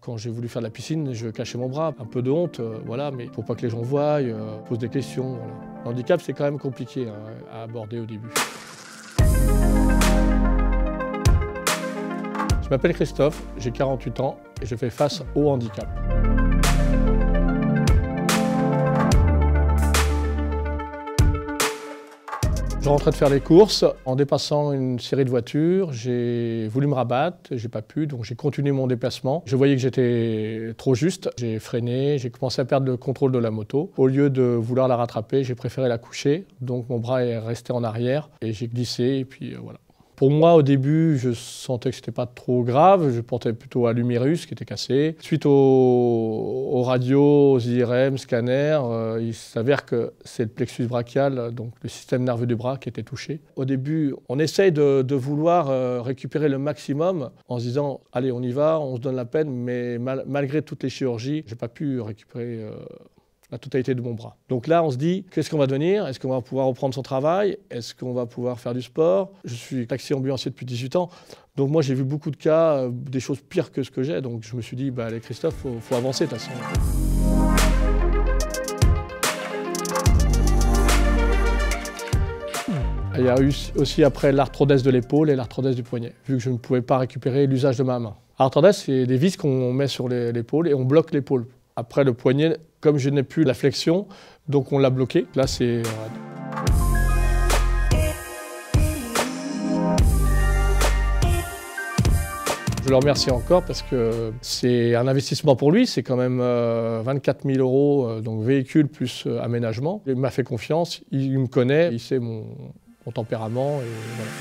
Quand j'ai voulu faire de la piscine, je cachais mon bras. Un peu de honte, voilà, mais faut pas que les gens voient, posent des questions. Voilà. Le handicap, c'est quand même compliqué à aborder au début. Je m'appelle Christophe, j'ai 48 ans et je fais face au handicap. Je rentrais de faire les courses. En dépassant une série de voitures, j'ai voulu me rabattre, j'ai pas pu, donc j'ai continué mon déplacement. Je voyais que j'étais trop juste, j'ai freiné, j'ai commencé à perdre le contrôle de la moto. Au lieu de vouloir la rattraper, j'ai préféré la coucher, donc mon bras est resté en arrière et j'ai glissé et puis voilà. Pour moi, au début, je sentais que c'était pas trop grave. Je portais plutôt à l'humérus qui était cassé. Suite aux radios, aux IRM, scanners, il s'avère que c'est le plexus brachial, donc le système nerveux du bras, qui était touché. Au début, on essaye de vouloir récupérer le maximum en se disant « Allez, on y va, on se donne la peine », mais malgré toutes les chirurgies, j'ai pas pu récupérer la totalité de mon bras. Donc là, on se dit, qu'est-ce qu'on va devenir? Est-ce qu'on va pouvoir reprendre son travail? Est-ce qu'on va pouvoir faire du sport? Je suis taxi ambulancier depuis 18 ans. Donc moi, j'ai vu beaucoup de cas, des choses pires que ce que j'ai. Donc je me suis dit, bah, allez Christophe, faut avancer de toute façon. Il y a eu aussi après l'arthrodèse de l'épaule et l'arthrodèse du poignet, vu que je ne pouvais pas récupérer l'usage de ma main. L'arthrodèse, c'est des vis qu'on met sur l'épaule et on bloque l'épaule. Après le poignet, comme je n'ai plus la flexion, donc on l'a bloqué. Là, c'est Je le remercie encore parce que c'est un investissement pour lui. C'est quand même 24 000 €, donc véhicule plus aménagement. Il m'a fait confiance, il me connaît, il sait mon tempérament. Et voilà.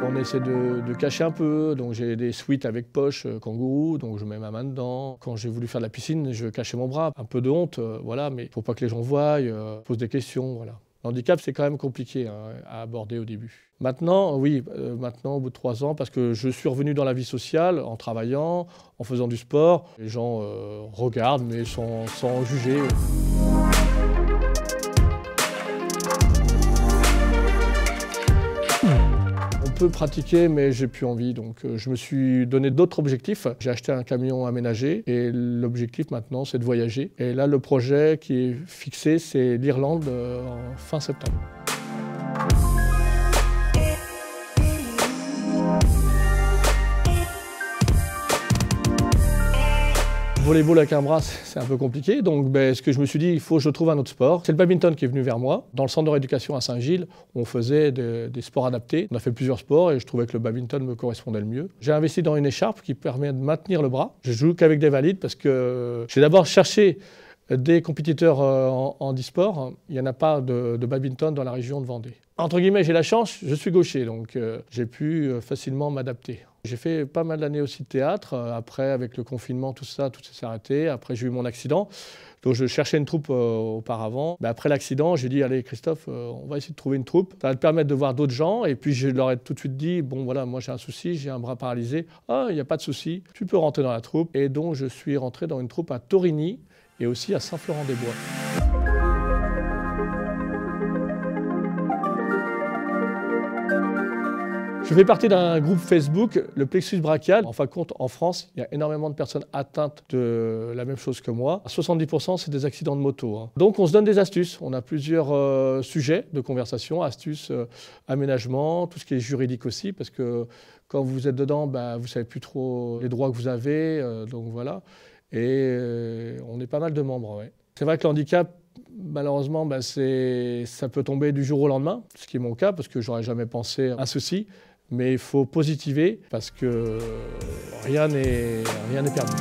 On essaie de cacher un peu, donc j'ai des suites avec poche kangourou, donc je mets ma main dedans. Quand j'ai voulu faire de la piscine, je cachais mon bras. Un peu de honte, voilà, mais faut pas que les gens voient, posent des questions, voilà. Le handicap, c'est quand même compliqué à aborder au début. Maintenant, oui, maintenant, au bout de 3 ans, parce que je suis revenu dans la vie sociale en travaillant, en faisant du sport. Les gens regardent, mais sans juger. On peut pratiquer, mais j'ai plus envie, donc je me suis donné d'autres objectifs. J'ai acheté un camion aménagé et l'objectif maintenant, c'est de voyager. Et là, le projet qui est fixé, c'est l'Irlande en fin septembre. Volleyball avec un bras, c'est un peu compliqué, donc ce que je me suis dit, il faut que je trouve un autre sport. C'est le badminton qui est venu vers moi. Dans le centre de rééducation à Saint-Gilles, on faisait des sports adaptés. On a fait plusieurs sports et je trouvais que le badminton me correspondait le mieux. J'ai investi dans une écharpe qui permet de maintenir le bras. Je joue qu'avec des valides parce que j'ai d'abord cherché des compétiteurs en handisport. Il n'y en a pas de badminton dans la région de Vendée. Entre guillemets, j'ai la chance, je suis gaucher, donc j'ai pu facilement m'adapter. J'ai fait pas mal d'années aussi de théâtre. Après, avec le confinement, tout s'est arrêté. Après, j'ai eu mon accident. Donc, je cherchais une troupe auparavant. Mais après l'accident, j'ai dit, allez, Christophe, on va essayer de trouver une troupe. Ça va te permettre de voir d'autres gens. Et puis, je leur ai tout de suite dit, bon, voilà, moi, j'ai un souci, j'ai un bras paralysé. Ah, il n'y a pas de souci, tu peux rentrer dans la troupe. Et donc, je suis rentré dans une troupe à Torigny et aussi à Saint-Florent-des-Bois. Je fais partie d'un groupe Facebook, le plexus brachial. En fin de compte, en France, il y a énormément de personnes atteintes de la même chose que moi. À 70%, c'est des accidents de moto. Donc, on se donne des astuces. On a plusieurs sujets de conversation, astuces, aménagement, tout ce qui est juridique aussi, parce que quand vous êtes dedans, vous ne savez plus trop les droits que vous avez. Donc voilà. Et on est pas mal de membres. Ouais. C'est vrai que le handicap, malheureusement, ça peut tomber du jour au lendemain, ce qui est mon cas, parce que j'aurais jamais pensé à ceci. Mais il faut positiver parce que rien n'est perdu.